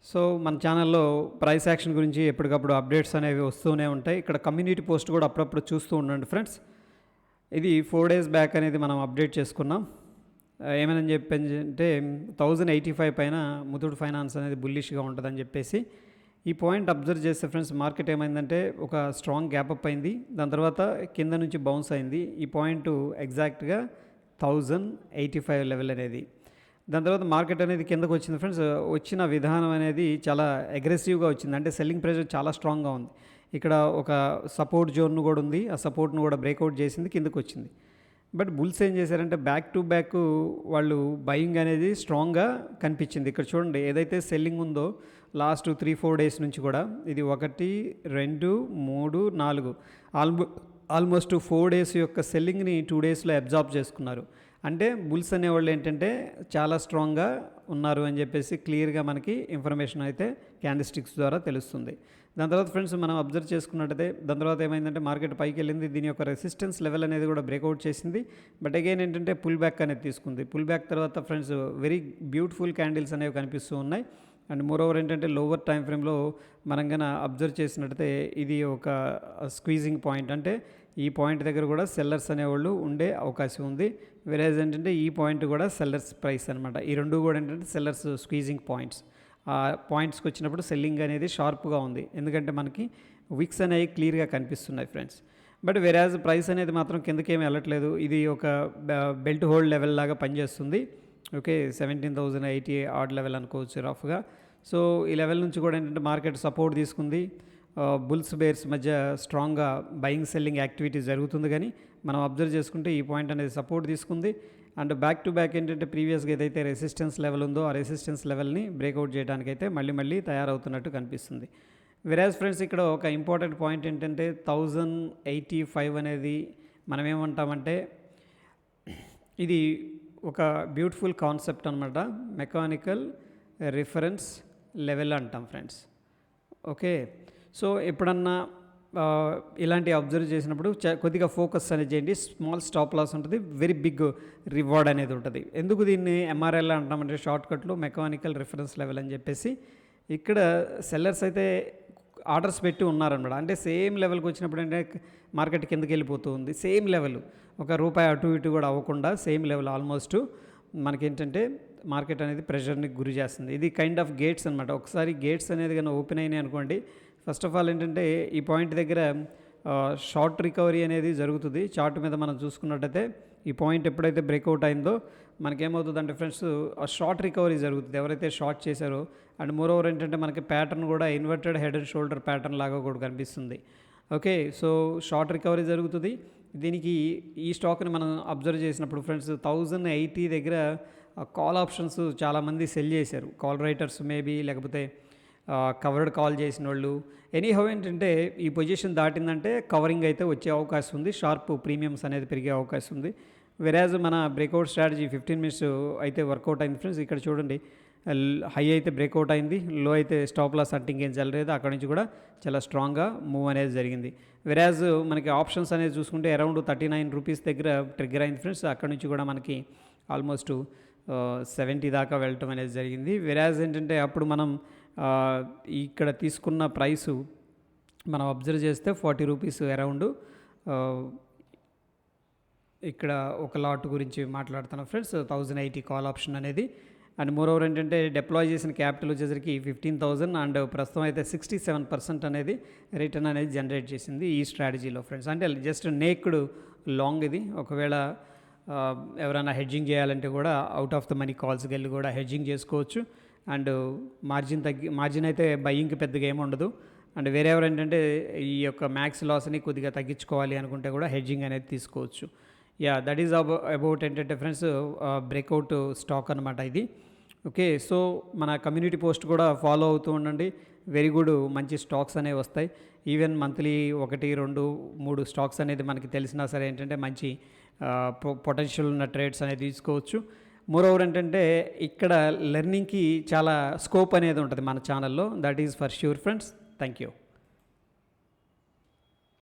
So మన ఛానల్లో price action గురించి ఎప్పటికప్పుడు అప్డేట్స్ అనేవి వస్తూనే ఉంటాయి. ఇక్కడ కమ్యూనిటీ పోస్ట్ కూడా అప్పుడప్పుడు చూస్తూ ఉండండి ఫ్రెండ్స్. ఇది 4 days బ్యాక్ అనేది మనం అప్డేట్ చేసుకున్నాం. ఏమని చెప్పంటే 1085 పైన ముతూట్ ఫైనాన్స్ అనేది బుల్లిష్గా ఉంటుందని చెప్పేసి ఈ పాయింట్ అబ్జర్వ్ చేస్తే ఫ్రెండ్స్, మార్కెట్ ఏమైందంటే ఒక స్ట్రాంగ్ గ్యాప్ అప్ అయింది. దాని తర్వాత కింద నుంచి బౌన్స్ అయింది. ఈ పాయింట్ ఎగ్జాక్ట్గా 1085 లెవెల్ అనేది. దాని తర్వాత మార్కెట్ అనేది కిందకు వచ్చింది ఫ్రెండ్స్. వచ్చిన విధానం అనేది చాలా అగ్రెసివ్గా వచ్చింది, అంటే సెల్లింగ్ ప్రెషర్ చాలా స్ట్రాంగ్గా ఉంది. ఇక్కడ ఒక సపోర్ట్ జోన్ కూడా ఉంది, ఆ సపోర్ట్ను కూడా బ్రేక్అవుట్ చేసింది, కిందకు వచ్చింది. బట్ బుల్స్ ఏం చేశారంటే బ్యాక్ టు బ్యాక్ వాళ్ళు బయింగ్ అనేది స్ట్రాంగ్గా కనిపించింది. ఇక్కడ చూడండి, ఏదైతే సెల్లింగ్ ఉందో లాస్ట్ 3-4 days నుంచి కూడా ఇది 1, 2, 3, 4 ఆల్మోస్ట్ 4 days యొక్క సెల్లింగ్ని 2 daysలో అబ్జార్బ్ చేసుకున్నారు. అంటే బుల్స్ అనేవాళ్ళు ఏంటంటే చాలా స్ట్రాంగ్గా ఉన్నారు అని చెప్పేసి క్లియర్గా మనకి ఇన్ఫర్మేషన్ అయితే క్యాండిల్స్టిక్స్ ద్వారా తెలుస్తుంది. దాని తర్వాత ఫ్రెండ్స్ మనం అబ్జర్వ్ చేసుకున్నట్టయితే దాని తర్వాత ఏమైందంటే మార్కెట్ పైకి వెళ్ళింది. దీని యొక్క రెసిస్టెన్స్ లెవెల్ అనేది కూడా బ్రేక్అవుట్ చేసింది. బట్ అగైన్ ఏంటంటే పుల్ బ్యాక్ అనేది తీసుకుంది. పుల్ బ్యాక్ తర్వాత ఫ్రెండ్స్ వెరీ బ్యూటిఫుల్ క్యాండిల్స్ అనేవి కనిపిస్తూ ఉన్నాయి. అండ్ మోరోవర్ ఏంటంటే లోవర్ టైం ఫ్రేమ్లో మనం కన్నా అబ్జర్వ్ చేసినట్టయితే ఇది ఒక స్క్వీజింగ్ పాయింట్, అంటే ఈ పాయింట్ దగ్గర కూడా సెల్లర్స్ అనేవాళ్ళు ఉండే అవకాశం ఉంది. వేరేజ్ ఏంటంటే ఈ పాయింట్ కూడా సెల్లర్స్ ప్రైస్ అనమాట. ఈ రెండు కూడా ఏంటంటే సెల్లర్స్ స్క్వీజింగ్ పాయింట్స్. ఆ పాయింట్స్కి వచ్చినప్పుడు సెల్లింగ్ అనేది షార్ప్గా ఉంది, ఎందుకంటే మనకి విక్స్ అనేవి క్లియర్గా కనిపిస్తున్నాయి ఫ్రెండ్స్. బట్ వేరేజ్ ప్రైస్ అనేది మాత్రం కిందకేమీ వెళ్ళట్లేదు. ఇది ఒక బెల్ట్ హోల్డ్ లెవెల్ లాగా పనిచేస్తుంది. ఓకే, 17,080 ఆడ్ లెవెల్ అనుకోవచ్చు రఫ్గా. సో ఈ లెవెల్ నుంచి కూడా ఏంటంటే మార్కెట్ సపోర్ట్ తీసుకుంది. బుల్స్ బేర్స్ మధ్య స్ట్రాంగ్గా బయింగ్ సెల్లింగ్ యాక్టివిటీ జరుగుతుంది, కానీ మనం అబ్జర్వ్ చేసుకుంటే ఈ పాయింట్ అనేది సపోర్ట్ తీసుకుంది. అండ్ బ్యాక్ టు బ్యాక్ ఏంటంటే ప్రీవియస్గా ఏదైతే రెసిస్టెన్స్ లెవెల్ ఉందో ఆ రెసిస్టెన్స్ లెవెల్ని బ్రేక్అవుట్ చేయడానికైతే మళ్ళీ తయారవుతున్నట్టు కనిపిస్తుంది. వెరాజ్ ఫ్రెండ్స్, ఇక్కడ ఒక ఇంపార్టెంట్ పాయింట్ ఏంటంటే 1085 అనేది మనం ఏమంటామంటే ఇది ఒక బ్యూటిఫుల్ కాన్సెప్ట్ అనమాట. మెకానికల్ రిఫరెన్స్ లెవెల్ అంటాం ఫ్రెండ్స్. ఓకే, సో ఎప్పుడన్నా ఇలాంటి అబ్జర్వ్ చేసినప్పుడు కొద్దిగా ఫోకస్ అనేది చేయండి. స్మాల్ స్టాప్ లాస్ ఉంటుంది, వెరీ బిగ్ రివార్డ్ అనేది ఉంటుంది. ఎందుకు దీన్ని ఎంఆర్ఎల్ అంటామంటే షార్ట్కట్లో మెకానికల్ రిఫరెన్స్ లెవెల్ అని చెప్పేసి ఇక్కడ సెల్లర్స్ అయితే ఆర్డర్స్ పెట్టి ఉన్నారనమాట. అంటే సేమ్ లెవెల్కి వచ్చినప్పుడు అంటే మార్కెట్ కిందకి వెళ్ళిపోతూ ఉంది. సేమ్ లెవెల్, ₹1 అటు ఇటు కూడా అవ్వకుండా సేమ్ లెవెల్ ఆల్మోస్ట్ మనకేంటంటే మార్కెట్ అనేది ప్రెషర్ని గురి చేస్తుంది. ఇది కైండ్ ఆఫ్ గేట్స్ అనమాట. ఒకసారి గేట్స్ అనేది కానీ ఓపెన్ అయినాయి అనుకోండి, ఫస్ట్ ఆఫ్ ఆల్ ఏంటంటే ఈ పాయింట్ దగ్గర షార్ట్ రికవరీ అనేది జరుగుతుంది. చార్ట్ మీద మనం చూసుకున్నట్టయితే ఈ పాయింట్ ఎప్పుడైతే బ్రేక్అవుట్ అయిందో మనకేమవుతుందంటే ఫ్రెండ్స్ ఆ షార్ట్ రికవరీ జరుగుతుంది ఎవరైతే షార్ట్ చేశారో. అండ్ మోరోవర్ ఏంటంటే మనకి ప్యాటర్న్ కూడా inverted head and shoulder pattern లాగా కూడా కనిపిస్తుంది. ఓకే, సో షార్ట్ రికవరీ జరుగుతుంది. దీనికి ఈ స్టాక్ని మనం అబ్జర్వ్ చేసినప్పుడు ఫ్రెండ్స్ 1080 దగ్గర కాల్ ఆప్షన్స్ చాలామంది సెల్ చేశారు. కాల్ రైటర్స్ మేబీ, లేకపోతే కవర్డ్ కాల్ చేసిన వాళ్ళు. ఎనీహౌ ఏంటంటే ఈ పొజిషన్ దాటిందంటే కవరింగ్ అయితే వచ్చే అవకాశం ఉంది, షార్ప్ ప్రీమియమ్స్ అనేది పెరిగే అవకాశం ఉంది. వెరాజ్ మన బ్రేక్అవుట్ స్ట్రాటజీ 15 minutes అయితే వర్కౌట్ అయింది ఫ్రెండ్స్. ఇక్కడ చూడండి, హై అయితే బ్రేక్అవుట్ అయింది, లో అయితే స్టాప్ లాస్ హంటింగ్ ఏం జరగలేదు. అక్కడ నుంచి కూడా చాలా స్ట్రాంగ్గా మూవ్ అనేది జరిగింది. వెరాజ్ మనకి ఆప్షన్స్ అనేది చూసుకుంటే అరౌండ్ ₹39 దగ్గర ట్రిగ్గర్ అయింది ఫ్రెండ్స్. అక్కడ నుంచి కూడా మనకి ఆల్మోస్ట్ 70 దాకా వెళ్ళటం అనేది జరిగింది. వెరాజ్ ఏంటంటే అప్పుడు మనం ఇక్కడ తీసుకున్న ప్రైసు మనం అబ్జర్వ్ చేస్తే ₹40 అరౌండ్. ఇక్కడ ఒక లాట్ గురించి మాట్లాడుతున్నాం ఫ్రెండ్స్, 1080 కాల్ ఆప్షన్ అనేది. అండ్ మోరోవర్ ఏంటంటే డిప్లాయ్ చేసిన క్యాపిటల్ వచ్చేసరికి 15,000 అండ్ ప్రస్తుతం అయితే 67% అనేది రిటర్న్ అనేది జనరేట్ చేసింది ఈ స్ట్రాటజీలో ఫ్రెండ్స్. అంటే జస్ట్ నేక్డ్ లాంగ్ ఇది. ఒకవేళ ఎవరైనా హెడ్జింగ్ చేయాలంటే కూడా అవుట్ ఆఫ్ ద మనీ కాల్స్కి వెళ్ళి కూడా హెడ్జింగ్ చేసుకోవచ్చు. అండ్ మార్జిన్ అయితే బయ్యింగ్కి పెద్దగా ఏమి ఉండదు. అండ్ వేరేవర్ ఏంటంటే ఈ యొక్క మ్యాక్స్ లాస్ని కొద్దిగా తగ్గించుకోవాలి అనుకుంటే కూడా హెడ్జింగ్ అనేది తీసుకోవచ్చు. యా, దట్ ఈజ్ అబౌట్ ఏంటంటే ఫ్రెండ్స్ బ్రేక్అవుట్ స్టాక్ అనమాట ఇది. ఓకే, సో మన కమ్యూనిటీ పోస్ట్ కూడా ఫాలో అవుతూ ఉండండి. వెరీ గుడ్ మంచి స్టాక్స్ అనేవి వస్తాయి. ఈవెన్ మంత్లీ 1, 2, 3 స్టాక్స్ అనేది మనకి తెలిసినా సరే ఏంటంటే మంచి పొటెన్షియల్ ఉన్న ట్రేడ్స్ అనేది తీసుకోవచ్చు. మోరోవర్ ఏంటంటే ఇక్కడ లెర్నింగ్కి చాలా స్కోప్ అనేది ఉంటుంది మన ఛానల్లో. That is for sure friends. Thank you.